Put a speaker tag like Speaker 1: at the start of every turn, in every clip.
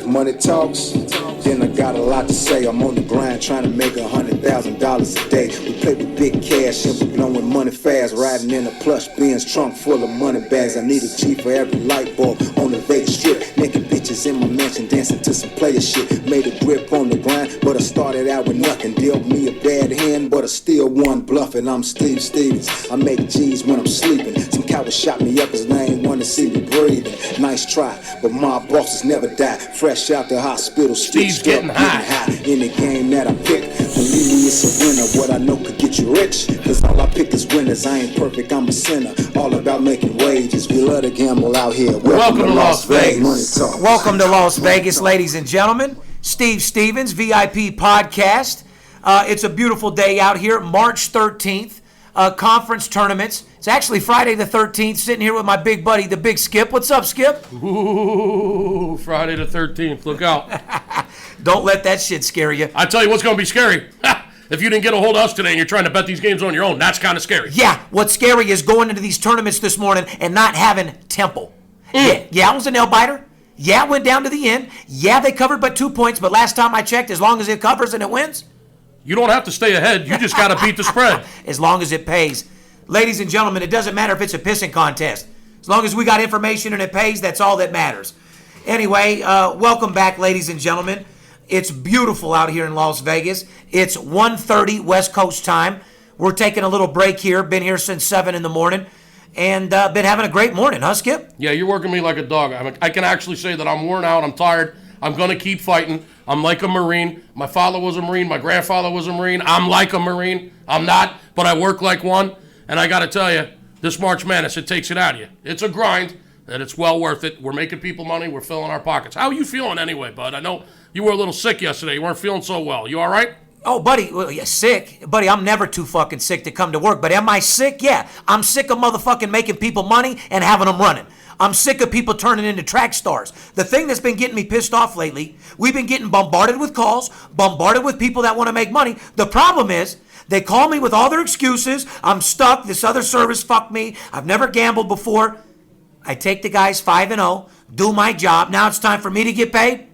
Speaker 1: If money talks, then I got a lot to say. I'm on the grind trying to make $100,000 a day. We play with big cash and we blowing money fast. Riding in a plush Benz trunk full of money bags. I need a G for every light bulb on the Vegas strip. Naked bitches in my mansion dancing to some player shit. Made a grip on the grind, but I started out with nothing. Dealt me a bad hand, but I still won bluffing. I'm Steve Stevens. I make G's when I'm sleeping. Some coward shot me up cause they ain't want to see me breathing. Nice try, but my bosses never die. Fresh out the hospital,
Speaker 2: Steve's getting high.
Speaker 1: In the game that I pick, believe me, it's a winner. What I know could get you rich, cause all I pick is winners. I ain't perfect, I'm a sinner. All about making wages. We love to gamble out here.
Speaker 2: Welcome to Las Vegas.
Speaker 3: Welcome to Las Vegas, ladies and gentlemen. Steve Stevens, VIP podcast. It's a beautiful day out here, March 13th. Conference tournaments. It's actually Friday the 13th, sitting here with my big buddy, the Big Skip. What's up, Skip?
Speaker 2: Ooh, Friday the 13th. Look out.
Speaker 3: Don't let that shit scare you.
Speaker 2: I tell you what's going to be scary. If you didn't get a hold of us today and you're trying to bet these games on your own, that's kind of scary.
Speaker 3: Yeah, what's scary is going into these tournaments this morning and not having Temple. Yeah, it was a nail-biter. Yeah, it went down to the end. Yeah, they covered but 2 points, but last time I checked, as long as it covers and it wins.
Speaker 2: You don't have to stay ahead. You just got to beat the spread.
Speaker 3: As long as it pays. Ladies and gentlemen, it doesn't matter if it's a pissing contest. As long as we got information and it pays, that's all that matters. Anyway, welcome back, ladies and gentlemen. It's beautiful out here in Las Vegas. It's 1:30 West Coast time. We're taking a little break here. Been here since 7 in the morning. And been having a great morning, huh, Skip?
Speaker 2: Yeah, you're working me like a dog. I can actually say that I'm worn out. I'm tired. I'm going to keep fighting. I'm like a Marine. My father was a Marine. My grandfather was a Marine. I'm like a Marine. I'm not, but I work like one. And I got to tell you, this March Madness, it takes it out of you. It's a grind, and it's well worth it. We're making people money. We're filling our pockets. How are you feeling anyway, bud? I know you were a little sick yesterday. You weren't feeling so well. You all right?
Speaker 3: Oh, buddy, well, yeah, sick. Buddy, I'm never too fucking sick to come to work. But am I sick? Yeah. I'm sick of motherfucking making people money and having them running. I'm sick of people turning into track stars. The thing that's been getting me pissed off lately, we've been getting bombarded with calls, bombarded with people that want to make money. The problem is, they call me with all their excuses. I'm stuck. This other service fucked me. I've never gambled before. I take the guys 5-0, do my job. Now it's time for me to get paid.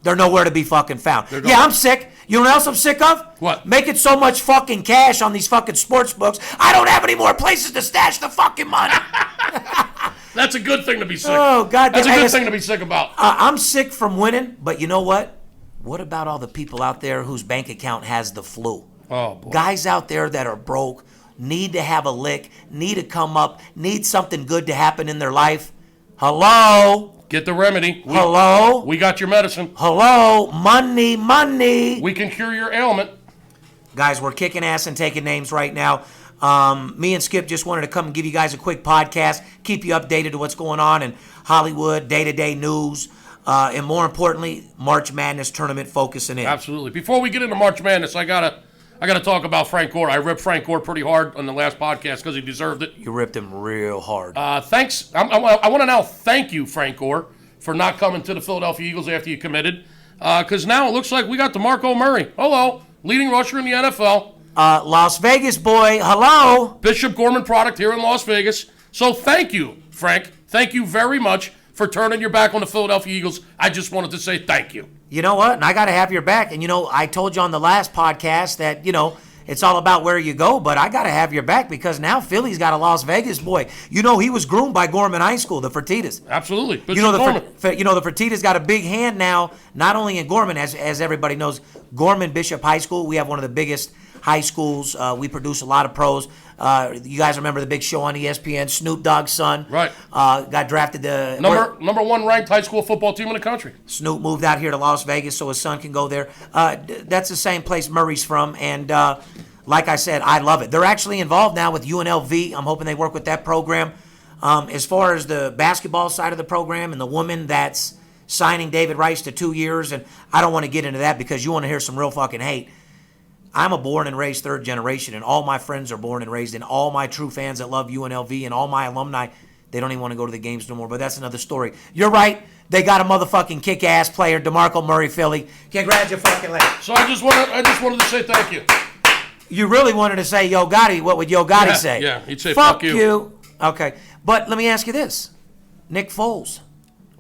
Speaker 3: They're nowhere to be fucking found. Yeah, I'm sick. You know what else I'm sick of?
Speaker 2: What?
Speaker 3: Making so much fucking cash on these fucking sports books. I don't have any more places to stash the fucking money.
Speaker 2: That's a good thing to be sick.
Speaker 3: Oh, God.
Speaker 2: That's a good thing to be sick about.
Speaker 3: I'm sick from winning, but you know what? What about all the people out there whose bank account has the flu?
Speaker 2: Oh, boy.
Speaker 3: Guys out there that are broke, need to have a lick, need to come up, need something good to happen in their life. Hello?
Speaker 2: Get the remedy.
Speaker 3: Hello?
Speaker 2: We got your medicine.
Speaker 3: Hello? Money, money.
Speaker 2: We can cure your ailment.
Speaker 3: Guys, we're kicking ass and taking names right now. Me and Skip just wanted to come and give you guys a quick podcast, keep you updated to what's going on in Hollywood, day-to-day news, and more importantly, March Madness tournament focusing in.
Speaker 2: Absolutely. Before we get into March Madness, I gotta talk about Frank Gore. I ripped Frank Gore pretty hard on the last podcast because he deserved it.
Speaker 3: You ripped him real hard.
Speaker 2: Thanks. I want to now thank you, Frank Gore, for not coming to the Philadelphia Eagles after you committed, because now it looks like we got DeMarco Murray. Hello, leading rusher in the NFL.
Speaker 3: Las Vegas boy, hello.
Speaker 2: Bishop Gorman product here in Las Vegas. So thank you, Frank. Thank you very much for turning your back on the Philadelphia Eagles. I just wanted to say thank you.
Speaker 3: You know what? And I got to have your back. And, I told you on the last podcast that, it's all about where you go, but I got to have your back because now Philly's got a Las Vegas boy. He was groomed by Gorman High School, the Fertittas.
Speaker 2: Absolutely.
Speaker 3: The Fertittas got a big hand now, not only in Gorman, as everybody knows, Gorman Bishop High School. We have one of the biggest high schools. We produce a lot of pros. You guys remember the big show on ESPN, Snoop Dogg's son.
Speaker 2: Right.
Speaker 3: Got drafted the
Speaker 2: number one ranked high school football team in the country.
Speaker 3: Snoop moved out here to Las Vegas so his son can go there. That's the same place Murray's from, and like I said, I love it. They're actually involved now with UNLV. I'm hoping they work with that program. As far as the basketball side of the program and the woman that's signing David Rice to 2 years, and I don't want to get into that because you want to hear some real fucking hate. I'm a born and raised third generation, and all my friends are born and raised, and all my true fans that love UNLV and all my alumni, they don't even want to go to the games no more, but that's another story. You're right. They got a motherfucking kick-ass player, DeMarco Murray, Philly. Congratulations.
Speaker 2: So I just wanted to say thank you.
Speaker 3: You really wanted to say Yo Gotti. What would Yo Gotti say?
Speaker 2: Yeah, he'd say fuck you.
Speaker 3: Okay, but let me ask you this. Nick Foles.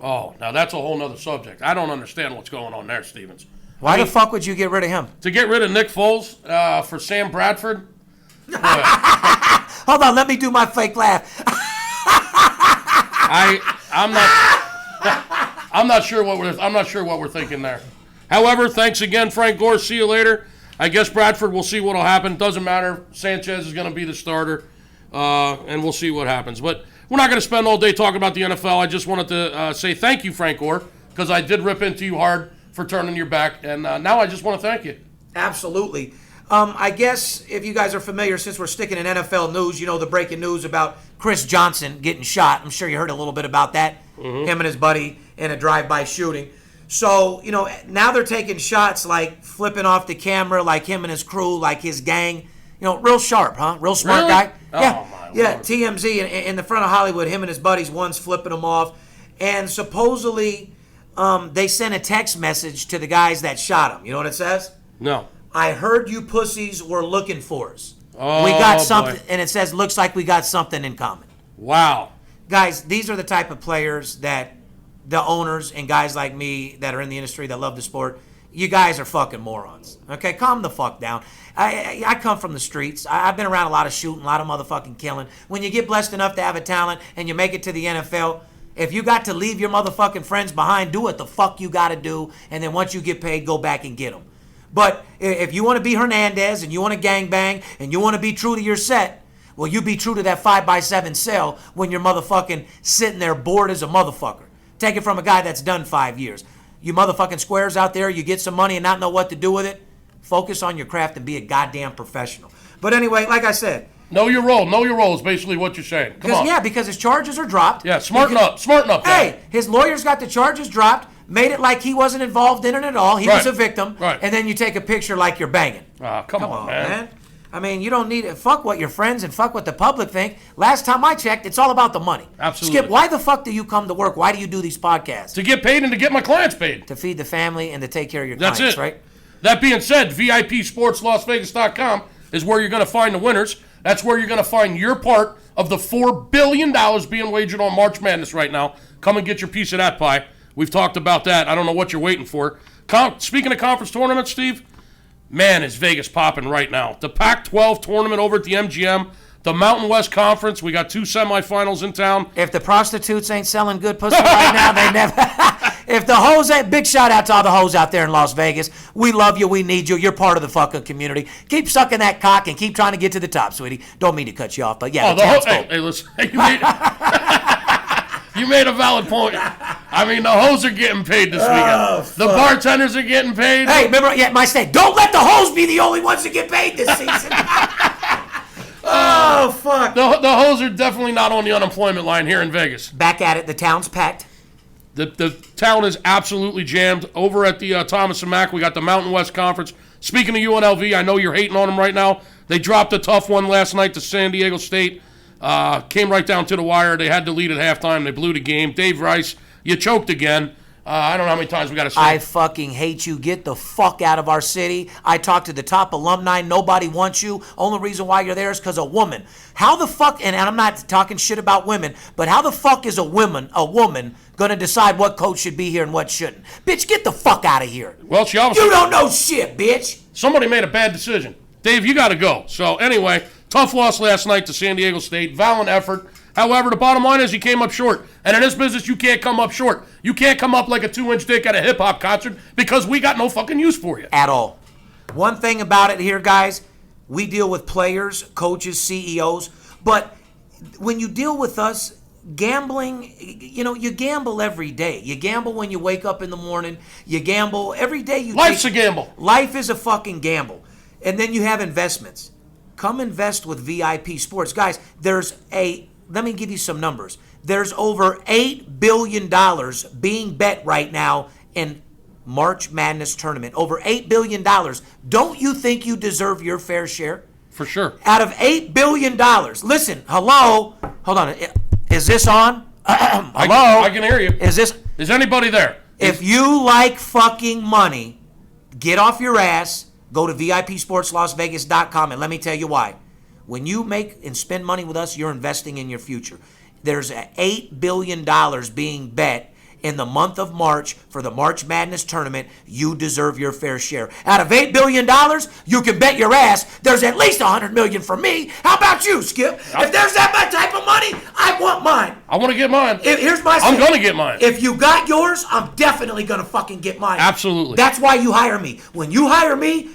Speaker 2: Oh, now that's a whole nother subject. I don't understand what's going on there, Stevens.
Speaker 3: Why the fuck would you get rid of him?
Speaker 2: To get rid of Nick Foles for Sam Bradford?
Speaker 3: Hold on, let me do my fake laugh.
Speaker 2: I'm not sure what we're thinking there. However, thanks again, Frank Gore. See you later. I guess Bradford, we'll see what'll happen. Doesn't matter. Sanchez is going to be the starter, and we'll see what happens. But we're not going to spend all day talking about the NFL. I just wanted to say thank you, Frank Gore, because I did rip into you hard for turning your back, and now I just want to thank you.
Speaker 3: Absolutely. I guess if you guys are familiar, since we're sticking in NFL news, you know the breaking news about Chris Johnson getting shot. I'm sure you heard a little bit about that. Him and his buddy in a drive-by shooting. So, you know, now they're taking shots like flipping off the camera, like him and his crew, like his gang. You know, real sharp, huh? Real smart
Speaker 2: Really?
Speaker 3: guy.
Speaker 2: Oh,
Speaker 3: Yeah,
Speaker 2: my
Speaker 3: yeah.
Speaker 2: Lord.
Speaker 3: TMZ in the front of Hollywood, him and his buddies, one's flipping them off. And supposedly they sent a text message to the guys that shot him. You know what it says?
Speaker 2: No.
Speaker 3: I heard you pussies were looking for us.
Speaker 2: Oh,
Speaker 3: We got
Speaker 2: boy.
Speaker 3: something, and it says, looks like we got something in common.
Speaker 2: Wow.
Speaker 3: Guys, these are the type of players that the owners and guys like me that are in the industry that love the sport, you guys are fucking morons. Okay, calm the fuck down. I come from the streets. I've been around a lot of shooting, a lot of motherfucking killing. When you get blessed enough to have a talent and you make it to the NFL, if you got to leave your motherfucking friends behind, do what the fuck you got to do, and then once you get paid, go back and get them. But if you want to be Hernandez and you want to gangbang and you want to be true to your set, well, you be true to that 5x7 cell when you're motherfucking sitting there bored as a motherfucker. Take it from a guy that's done 5 years. You motherfucking squares out there, you get some money and not know what to do with it, focus on your craft and be a goddamn professional. But anyway, like I said.
Speaker 2: Know your role. Know your role is basically what you're saying. Come on.
Speaker 3: Yeah, because his charges are dropped.
Speaker 2: Yeah, smarten up. Smarten up.
Speaker 3: Hey, his lawyers got the charges dropped, made it like he wasn't involved in it at all. He was a victim.
Speaker 2: Right.
Speaker 3: And then you take a picture like you're banging.
Speaker 2: Come on, man.
Speaker 3: I mean, you don't need it. Fuck what your friends and fuck what the public think. Last time I checked, it's all about the money.
Speaker 2: Absolutely.
Speaker 3: Skip, why the fuck do you come to work? Why do you do these podcasts?
Speaker 2: To get paid and to get my clients paid.
Speaker 3: To feed the family and to take care of your
Speaker 2: That's
Speaker 3: clients,
Speaker 2: it.
Speaker 3: right?
Speaker 2: That being said, VIPSportsLasVegas.com is where you're going to find the winners. That's where you're going to find your part of the $4 billion being wagered on March Madness right now. Come and get your piece of that pie. We've talked about that. I don't know what you're waiting for. Speaking of conference tournaments, Steve, man, is Vegas popping right now. The Pac-12 tournament over at the MGM, the Mountain West Conference, we got 2 semifinals in town.
Speaker 3: If the prostitutes ain't selling good pussy right now, they never. If the hoes ain't, big shout out to all the hoes out there in Las Vegas. We love you. We need you. You're part of the fucking community. Keep sucking that cock and keep trying to get to the top, sweetie. Don't mean to cut you off, but yeah, the town's cool.
Speaker 2: Hey, listen, you made a valid point. I mean, the hoes are getting paid this weekend. The bartenders are getting paid.
Speaker 3: Hey, remember, my state, don't let the hoes be the only ones that get paid this season. Oh, fuck.
Speaker 2: The hoes are definitely not on the unemployment line here in Vegas.
Speaker 3: Back at it. The town's packed.
Speaker 2: The town is absolutely jammed. Over at the Thomas & Mack, we got the Mountain West Conference. Speaking of UNLV, I know you're hating on them right now. They dropped a tough one last night to San Diego State. Came right down to the wire. They had to lead at halftime. They blew the game. Dave Rice, you choked again. I don't know how many times we got to say
Speaker 3: I
Speaker 2: it.
Speaker 3: fucking hate you. Get the fuck out of our city. I talked to the top alumni. Nobody wants you. Only reason why you're there is because a woman. How the fuck, and I'm not talking shit about women, but how the fuck is a woman going to decide what coach should be here and what shouldn't? Bitch, get the fuck out of here.
Speaker 2: Well, she obviously...
Speaker 3: You don't know shit, bitch.
Speaker 2: Somebody made a bad decision. Dave, you got to go. So, anyway, tough loss last night to San Diego State. Valiant effort. However, the bottom line is you came up short. And in this business, you can't come up short. You can't come up like a 2-inch dick at a hip-hop concert because we got no fucking use for you.
Speaker 3: At all. One thing about it here, guys, we deal with players, coaches, CEOs, but when you deal with us, gambling, you gamble every day. You gamble when you wake up in the morning. You gamble every day.
Speaker 2: Life's a gamble.
Speaker 3: Life is a fucking gamble. And then you have investments. Come invest with VIP Sports. Guys, let me give you some numbers. There's over $8 billion being bet right now in March Madness tournament. Over $8 billion. Don't you think you deserve your fair share?
Speaker 2: For sure.
Speaker 3: Out of $8 billion. Listen, hello? Hold on. Is this on? Hello?
Speaker 2: I can hear you. Is anybody there?
Speaker 3: If you like fucking money, get off your ass, go to VIPSportsLasVegas.com, and let me tell you why. When you make and spend money with us, you're investing in your future. There's $8 billion being bet in the month of March for the March Madness tournament, you deserve your fair share. Out of $8 billion, you can bet your ass there's at least $100 million for me. How about you, Skip? If there's that type of money, I want mine.
Speaker 2: I want to get mine.
Speaker 3: Here's my
Speaker 2: I'm going to get mine.
Speaker 3: If you got yours, I'm definitely going to fucking get mine.
Speaker 2: Absolutely.
Speaker 3: That's why you hire me. When you hire me,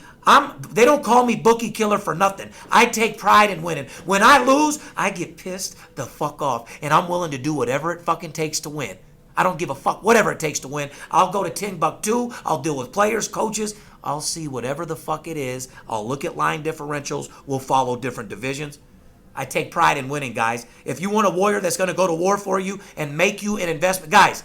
Speaker 3: they don't call me bookie killer for nothing. I take pride in winning. When I lose, I get pissed the fuck off, and I'm willing to do whatever it fucking takes to win. I don't give a fuck whatever it takes to win. I'll go to Timbuktu. I'll deal with players, coaches. I'll see whatever the fuck it is. I'll look at line differentials. We'll follow different divisions. I take pride in winning, guys. If you want a warrior that's going to go to war for you and make you an investment, guys,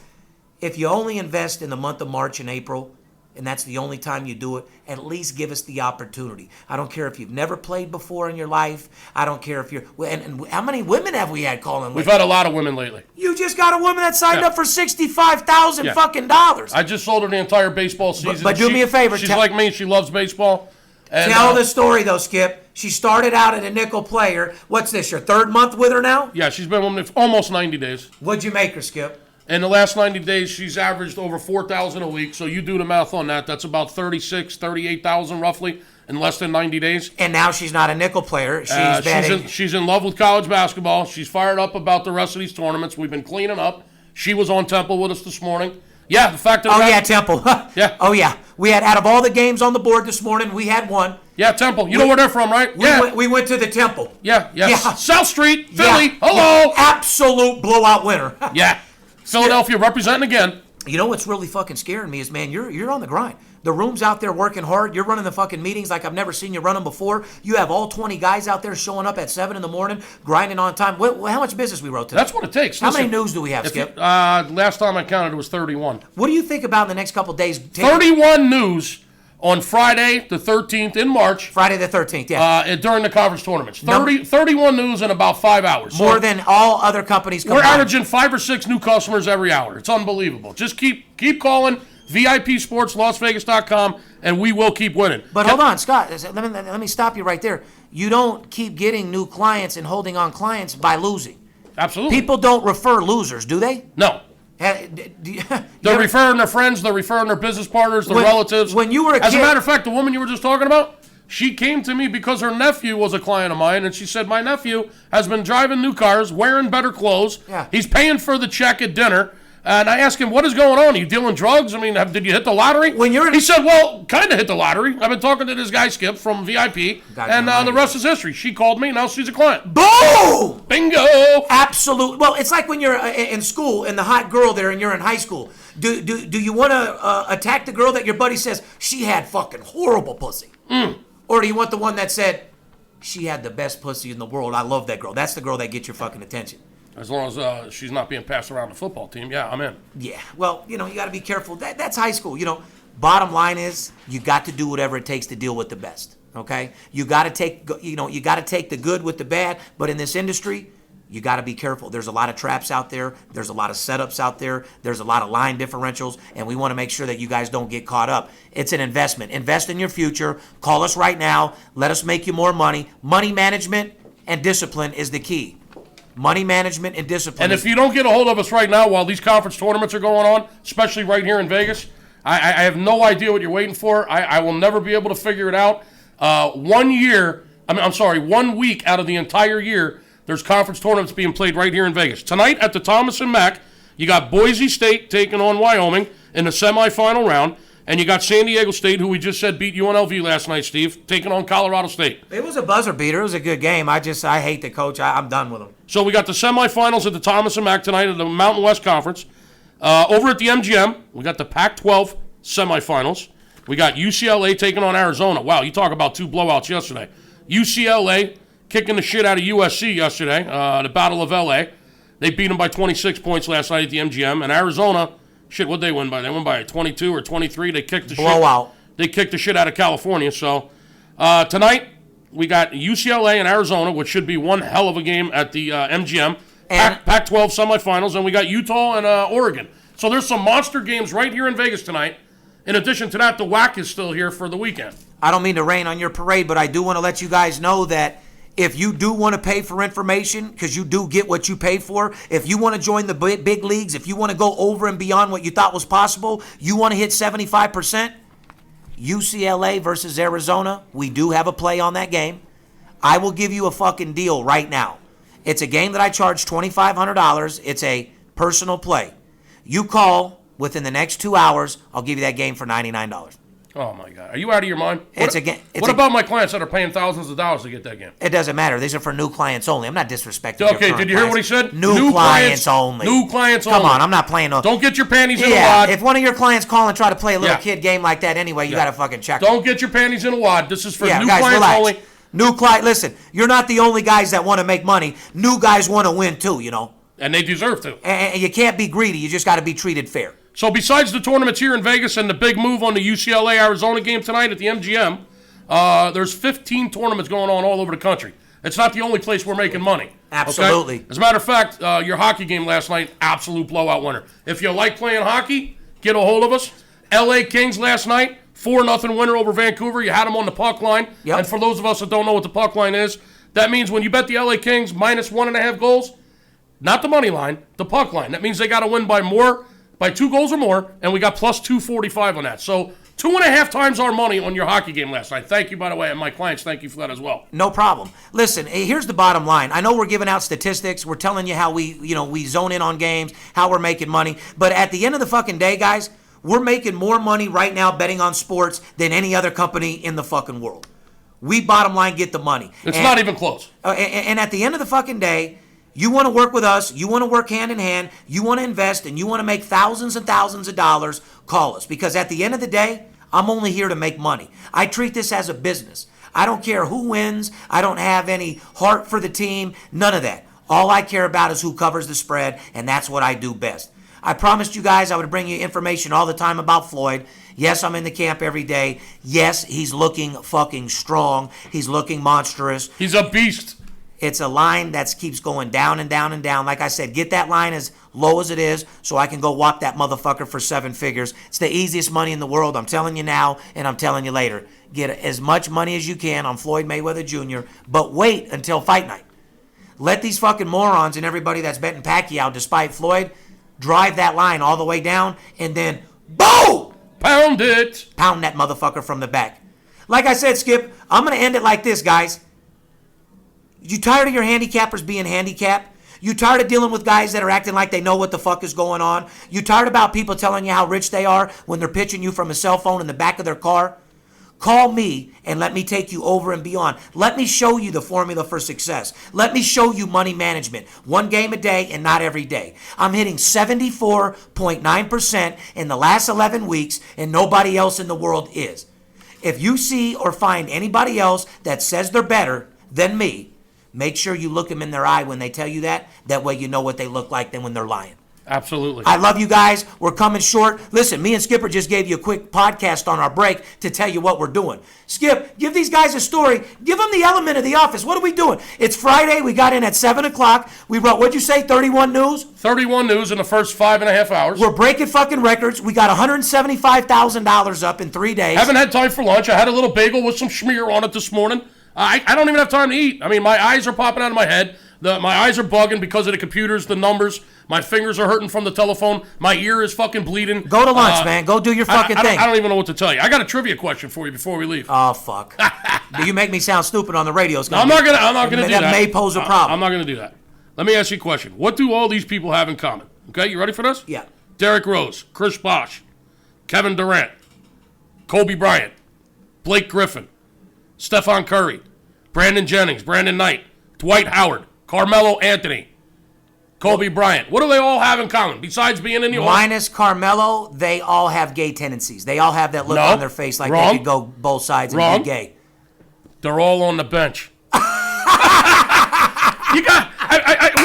Speaker 3: if you only invest in the month of March and April, and that's the only time you do it, at least give us the opportunity. I don't care if you've never played before in your life. I don't care if you're... And how many women have we had calling lately?
Speaker 2: We've had a lot of women lately.
Speaker 3: You just got a woman that signed up for $65,000 fucking dollars.
Speaker 2: I just sold her the entire baseball season.
Speaker 3: But do me a favor.
Speaker 2: She's like me. She loves baseball. And,
Speaker 3: tell the story, though, Skip. She started out at a nickel player. What's this, your third month with her now?
Speaker 2: Yeah, she's been with me almost 90 days.
Speaker 3: What'd you make her, Skip?
Speaker 2: In the last 90 days, she's averaged over $4,000 a week. So you do the math on that. That's about $38,000 roughly in less than 90 days.
Speaker 3: And now she's not a nickel player.
Speaker 2: She's in love with college basketball. She's fired up about the rest of these tournaments. We've been cleaning up. She was on Temple with us this morning. Yeah, the fact that...
Speaker 3: Temple.
Speaker 2: Yeah.
Speaker 3: Oh, yeah. We had, out of all the games on the board this morning, we had one.
Speaker 2: Yeah, Temple. You know where they're from, right?
Speaker 3: We went to the Temple.
Speaker 2: Yeah. South Street, Philly.
Speaker 3: Yeah.
Speaker 2: Hello.
Speaker 3: Absolute blowout winner.
Speaker 2: Yeah. Philadelphia representing again.
Speaker 3: You know what's really fucking scaring me is, man, you're on the grind. The room's out there working hard. You're running the fucking meetings like I've never seen you run them before. You have all 20 guys out there showing up at 7 in the morning, grinding on time. How much business we wrote today?
Speaker 2: That's what it takes.
Speaker 3: How many news do we have, Skip?
Speaker 2: Last time I counted, it was 31.
Speaker 3: What do you think about in the next couple of days?
Speaker 2: 31 news on Friday the 13th in March.
Speaker 3: Friday the 13th, yeah.
Speaker 2: During the conference tournaments. 31 news in about 5 hours.
Speaker 3: More than all other companies combined.
Speaker 2: We're averaging 5 or 6 new customers every hour. It's unbelievable. Just keep calling VIPSportsLasVegas.com, and we will keep winning.
Speaker 3: But hold on, Scott. Let me stop you right there. You don't keep getting new clients and holding on clients by losing.
Speaker 2: Absolutely.
Speaker 3: People don't refer losers, do they?
Speaker 2: No. They're referring their friends, they're referring their business partners, their relatives.
Speaker 3: When you were a kid,
Speaker 2: as a matter of fact, the woman you were just talking about, she came to me because her nephew was a client of mine, and she said, my nephew has been driving new cars, wearing better clothes.
Speaker 3: Yeah.
Speaker 2: He's paying for the check at dinner. And I asked him, what is going on? Are you dealing drugs? I mean, did you hit the lottery? He said, well, kind of hit the lottery. I've been talking to this guy, Skip, from VIP, and the rest is history. She called me, now she's a client.
Speaker 3: Boom!
Speaker 2: Bingo!
Speaker 3: Absolute. Well, it's like when you're in school and the hot girl there and you're in high school. Do you want to attack the girl that your buddy says, she had fucking horrible pussy? Or do you want the one that said, she had the best pussy in the world, I love that girl? That's the girl that gets your fucking attention.
Speaker 2: As long as she's not being passed around the football team, yeah, I'm in.
Speaker 3: Yeah, well, you got to be careful. That's high school. Bottom line is you got to do whatever it takes to deal with the best. Okay, you got to take the good with the bad. But in this industry, you got to be careful. There's a lot of traps out there. There's a lot of setups out there. There's a lot of line differentials, and we want to make sure that you guys don't get caught up. It's an investment. Invest in your future. Call us right now. Let us make you more money. Money management and discipline is the key. Money management and discipline.
Speaker 2: And if you don't get a hold of us right now while these conference tournaments are going on, especially right here in Vegas, I have no idea what you're waiting for. I will never be able to figure it out. 1 week out of the entire year, there's conference tournaments being played right here in Vegas. Tonight at the Thomas and Mack, you got Boise State taking on Wyoming in the semifinal round. And you got San Diego State, who we just said beat UNLV last night, Steve, taking on Colorado State.
Speaker 3: It was a buzzer beater. It was a good game. I hate the coach. I'm done with him.
Speaker 2: So we got the semifinals at the Thomas and Mack tonight at the Mountain West Conference. Over at the MGM, we got the Pac-12 semifinals. We got UCLA taking on Arizona. Wow, you talk about 2 blowouts yesterday. UCLA kicking the shit out of USC yesterday, the Battle of LA. They beat them by 26 points last night at the MGM. And Arizona... Shit, what'd they win by? They won by 22 or 23. They kicked the
Speaker 3: blowout.
Speaker 2: They kicked the shit out of California. So tonight we got UCLA and Arizona, which should be one hell of a game at the MGM. Pac-12 semifinals, and we got Utah and Oregon. So there's some monster games right here in Vegas tonight. In addition to that, the WAC is still here for the weekend.
Speaker 3: I don't mean to rain on your parade, but I do want to let you guys know that If you do want to pay for information, because you do get what you pay for, if you want to join the big leagues, if you want to go over and beyond what you thought was possible, you want to hit 75%, UCLA versus Arizona, we do have a play on that game. I will give you a fucking deal right now. It's a game that I charge $2,500. It's a personal play. You call within the next 2 hours, I'll give you that game for $99.
Speaker 2: Oh, my God. Are you out of your mind?
Speaker 3: What
Speaker 2: about my clients that are paying thousands of dollars to get that game?
Speaker 3: It doesn't matter. These are for new clients only. I'm not disrespecting
Speaker 2: Okay, did you hear what he said?
Speaker 3: New clients only.
Speaker 2: New clients only.
Speaker 3: Come on, I'm not playing no...
Speaker 2: Don't get your panties in a wad.
Speaker 3: If one of your clients call and try to play a little kid game like that anyway, you got to fucking check them.
Speaker 2: Don't get your panties in a wad. This is for new
Speaker 3: guys,
Speaker 2: clients
Speaker 3: relax.
Speaker 2: only.
Speaker 3: New client. Listen, you're not the only guys that want to make money. New guys want to win too, you know.
Speaker 2: And they deserve to.
Speaker 3: And you can't be greedy. You just got to be treated fair.
Speaker 2: So besides the tournaments here in Vegas and the big move on the UCLA-Arizona game tonight at the MGM, there's 15 tournaments going on all over the country. It's not the only place we're making money.
Speaker 3: Absolutely.
Speaker 2: Okay? As a matter of fact, your hockey game last night, absolute blowout winner. If you like playing hockey, get a hold of us. LA Kings last night, 4-0 winner over Vancouver. You had them on the puck line.
Speaker 3: Yep.
Speaker 2: And for those of us that don't know what the puck line is, that means when you bet the LA Kings minus 1.5 goals, not the money line, the puck line. That means they got to win by 2 goals or more, and we got plus 245 on that. So 2.5 times our money on your hockey game last night. Thank you, by the way, and my clients, thank you for that as well.
Speaker 3: No problem. Listen, here's the bottom line. I know we're giving out statistics. We're telling you how we zone in on games, how we're making money. But at the end of the fucking day, guys, we're making more money right now betting on sports than any other company in the fucking world. We bottom line get the money.
Speaker 2: It's not even close.
Speaker 3: And at the end of the fucking day, you want to work with us, you want to work hand in hand, you want to invest, and you want to make thousands and thousands of dollars, call us. Because at the end of the day, I'm only here to make money. I treat this as a business. I don't care who wins. I don't have any heart for the team. None of that. All I care about is who covers the spread, and that's what I do best. I promised you guys I would bring you information all the time about Floyd. Yes, I'm in the camp every day. Yes, he's looking fucking strong. He's looking monstrous.
Speaker 2: He's a beast.
Speaker 3: It's a line that keeps going down and down and down. Like I said, get that line as low as it is so I can go walk that motherfucker for 7 figures. It's the easiest money in the world. I'm telling you now, and I'm telling you later. Get as much money as you can on Floyd Mayweather Jr., but wait until fight night. Let these fucking morons and everybody that's betting Pacquiao despite Floyd drive that line all the way down, and then boom!
Speaker 2: Pound it.
Speaker 3: Pound that motherfucker from the back. Like I said, Skip, I'm going to end it like this, guys. You tired of your handicappers being handicapped? You tired of dealing with guys that are acting like they know what the fuck is going on? You tired about people telling you how rich they are when they're pitching you from a cell phone in the back of their car? Call me and let me take you over and beyond. Let me show you the formula for success. Let me show you money management. 1 game a day and not every day. I'm hitting 74.9% in the last 11 weeks, and nobody else in the world is. If you see or find anybody else that says they're better than me, make sure you look them in their eye when they tell you that. That way you know what they look like then when they're lying.
Speaker 2: Absolutely.
Speaker 3: I love you guys. We're coming short. Listen, me and Skipper just gave you a quick podcast on our break to tell you what we're doing. Skip, give these guys a story. Give them the element of the office. What are we doing? It's Friday. We got in at 7 o'clock. We wrote, what'd you say, 31 news?
Speaker 2: 31 news in the first 5.5 hours.
Speaker 3: We're breaking fucking records. We got $175,000 up in 3 days.
Speaker 2: Haven't had time for lunch. I had a little bagel with some schmear on it this morning. I don't even have time to eat. I mean, my eyes are popping out of my head. My eyes are bugging because of the computers, the numbers. My fingers are hurting from the telephone. My ear is fucking bleeding.
Speaker 3: Go to lunch, man. Go do your fucking thing.
Speaker 2: I don't even know what to tell you. I got a trivia question for you before we leave.
Speaker 3: Oh, fuck. You make me sound stupid on the radio.
Speaker 2: I'm not gonna do that.
Speaker 3: That may pose a problem.
Speaker 2: I'm not going to do that. Let me ask you a question. What do all these people have in common? Okay, you ready for this?
Speaker 3: Yeah.
Speaker 2: Derrick Rose, Chris Bosh, Kevin Durant, Kobe Bryant, Blake Griffin, Stephon Curry, Brandon Jennings, Brandon Knight, Dwight Howard, Carmelo Anthony, Kobe Bryant. What do they all have in common besides being in the
Speaker 3: Minus Carmelo, they all have gay tendencies. They all have that look on their face like they could go both sides and be gay.
Speaker 2: They're all on the bench.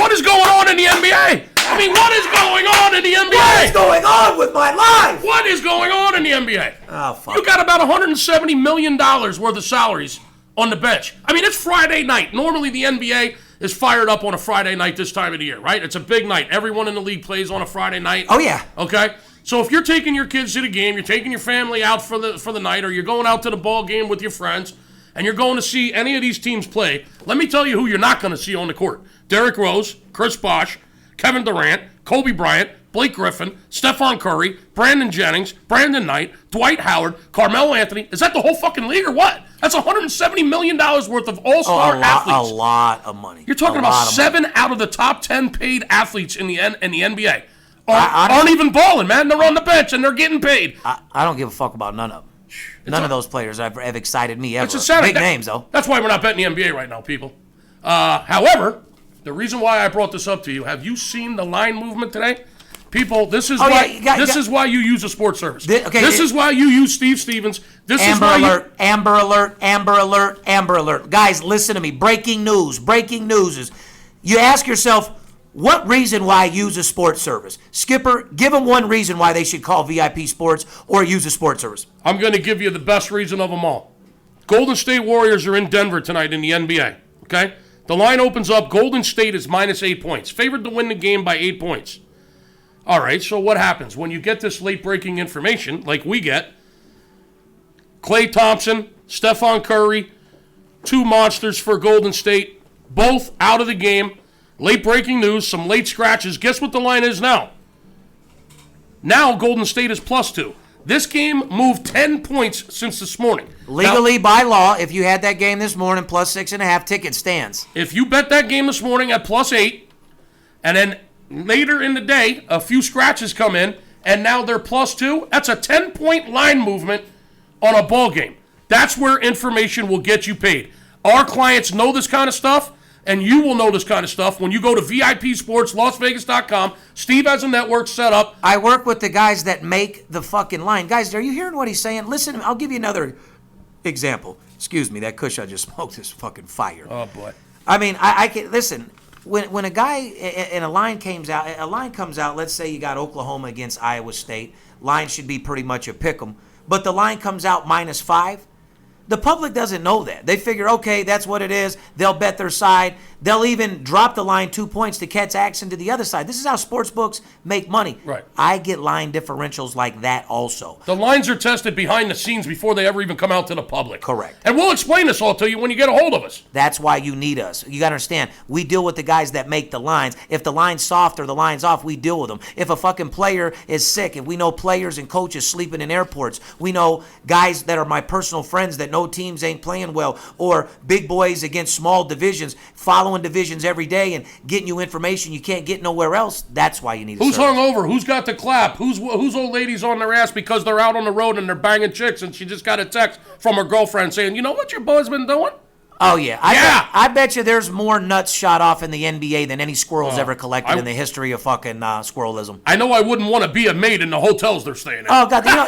Speaker 2: What is going on in the NBA? I mean, what is going on in the NBA?
Speaker 3: What is going on with my life?
Speaker 2: What is going on in the NBA?
Speaker 3: Oh, fuck.
Speaker 2: You got about $170 million worth of salaries on the bench. I mean, it's Friday night. Normally, the NBA is fired up on a Friday night this time of the year, right? It's a big night. Everyone in the league plays on a Friday night.
Speaker 3: Oh, yeah.
Speaker 2: Okay? So if you're taking your kids to the game, you're taking your family out for the night, or you're going out to the ball game with your friends, and you're going to see any of these teams play, let me tell you who you're not going to see on the court. Derrick Rose, Chris Bosh, Kevin Durant, Kobe Bryant, Blake Griffin, Stephon Curry, Brandon Jennings, Brandon Knight, Dwight Howard, Carmelo Anthony. Is that the whole fucking league or what? That's $170 million worth of all-star athletes.
Speaker 3: A lot of money.
Speaker 2: You're talking about 7 out of the top 10 paid athletes in the NBA. Aren't even balling, man. They're on the bench and they're getting paid.
Speaker 3: I don't give a fuck about none of them. None of those players have excited me ever.
Speaker 2: It's a Saturday.
Speaker 3: Big names, though.
Speaker 2: That's why we're not betting the NBA right now, people. However, the reason why I brought this up to you, have you seen the line movement today? People, this is why you use a sports service. This is why you use Steve Stevens.
Speaker 3: Amber alert, Amber alert, Amber alert, Amber alert. Guys, listen to me. Breaking news is, you ask yourself, what reason why use a sports service? Skipper, give them one reason why they should call VIP Sports or use a sports service.
Speaker 2: I'm going to give you the best reason of them all. Golden State Warriors are in Denver tonight in the NBA, okay? The line opens up. Golden State is minus 8 points. Favored to win the game by 8 points. All right, so what happens? When you get this late-breaking information, like we get, Klay Thompson, Stephon Curry, 2 monsters for Golden State, both out of the game. Late-breaking news, some late scratches. Guess what the line is now? Now Golden State is +2. This game moved 10 points since this morning.
Speaker 3: Legally, by law, if you had that game this morning, +6.5, ticket stands.
Speaker 2: If you bet that game this morning at +8, and then later in the day, a few scratches come in, and now they're +2, that's a 10-point line movement on a ball game. That's where information will get you paid. Our clients know this kind of stuff, and you will know this kind of stuff when you go to VIPSportsLasVegas.com. Steve has a network set up.
Speaker 3: I work with the guys that make the fucking line. Guys, are you hearing what he's saying? Listen, I'll give you another example. Excuse me, that kush I just smoked is fucking fire.
Speaker 2: Oh, boy.
Speaker 3: I mean, I can listen. When a guy and a line comes out, let's say you got Oklahoma against Iowa State. Line should be pretty much a pick 'em. But the line comes out -5. The public doesn't know that. They figure, okay, that's what it is. They'll bet their side. They'll even drop the line 2 points to catch action to the other side. This is how sports books make money.
Speaker 2: Right.
Speaker 3: I get line differentials like that also.
Speaker 2: The lines are tested behind the scenes before they ever even come out to the public.
Speaker 3: Correct.
Speaker 2: And we'll explain this all to you when you get a hold of us.
Speaker 3: That's why you need us. You got to understand, we deal with the guys that make the lines. If the line's soft or the line's off, we deal with them. If a fucking player is sick, if we know players and coaches sleeping in airports, we know guys that are my personal friends that know teams ain't playing well, or big boys against small divisions, following divisions every day and getting you information you can't get nowhere else. That's why you need
Speaker 2: Who's
Speaker 3: service.
Speaker 2: hungover? Who's got the clap? Who's old ladies on their ass because they're out on the road and they're banging chicks and she just got a text from her girlfriend saying, you know what your boy's been doing?
Speaker 3: Oh, yeah. I bet you there's more nuts shot off in the NBA than any squirrels ever collected in the history of fucking squirrelism.
Speaker 2: I know I wouldn't want to be a maid in the hotels they're staying in.
Speaker 3: Oh, God. You know,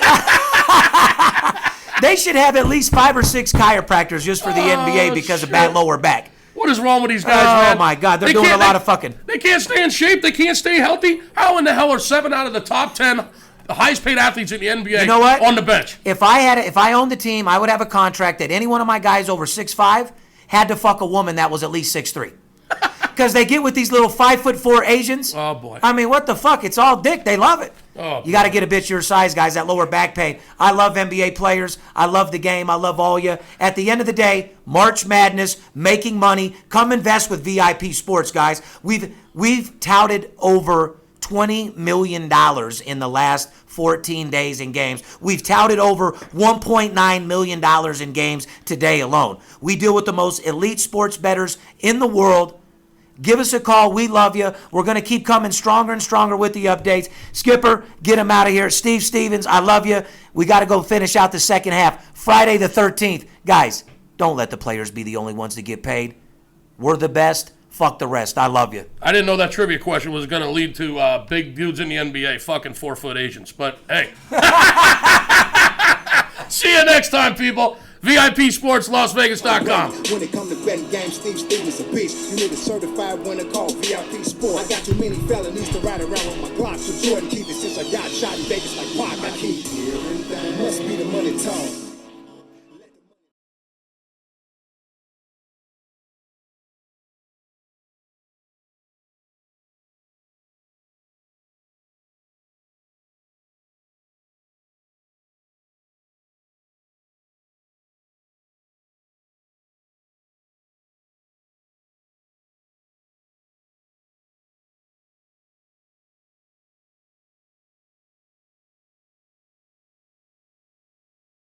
Speaker 3: they should have at least 5 or 6 chiropractors just for the NBA because of bad lower back.
Speaker 2: What is wrong with these guys, man?
Speaker 3: Oh, my God. They're doing a lot of fucking.
Speaker 2: They can't stay in shape. They can't stay healthy. How in the hell are 7 out of the top 10 the highest paid athletes in the NBA
Speaker 3: you know what?
Speaker 2: on the bench?
Speaker 3: If I owned the team, I would have a contract that any one of my guys over 6'5" had to fuck a woman that was at least 6'3". Because they get with these little 5'4" Asians.
Speaker 2: Oh, boy.
Speaker 3: I mean, what the fuck? It's all dick. They love it.
Speaker 2: Oh,
Speaker 3: you got to get a bitch your size, guys. That lower back pain. I love NBA players. I love the game. I love all you. At the end of the day, March Madness, making money. Come invest with VIP Sports, guys. We've touted over $20 million in the last 14 days in games. We've touted over $1.9 million in games today alone. We deal with the most elite sports bettors in the world. Give us a call. We love you. We're going to keep coming stronger and stronger with the updates. Skipper, get him out of here. Steve Stevens, I love you. We got to go finish out the second half. Friday the 13th. Guys, don't let the players be the only ones to get paid. We're the best. Fuck the rest. I love you.
Speaker 2: I didn't know that trivia question was going to lead to big dudes in the NBA fucking 4-foot Asians. But, hey. See you next time, people. VIPSportsLasVegas.com.
Speaker 1: When it comes to betting games, Steve Stevens a beast. You need a certified winner called VIP Sport. I got too many felonies to ride around with my Glock. So Jordan keep it since I got shot in Vegas like Pac. I keep hearing things. Must be the money talk.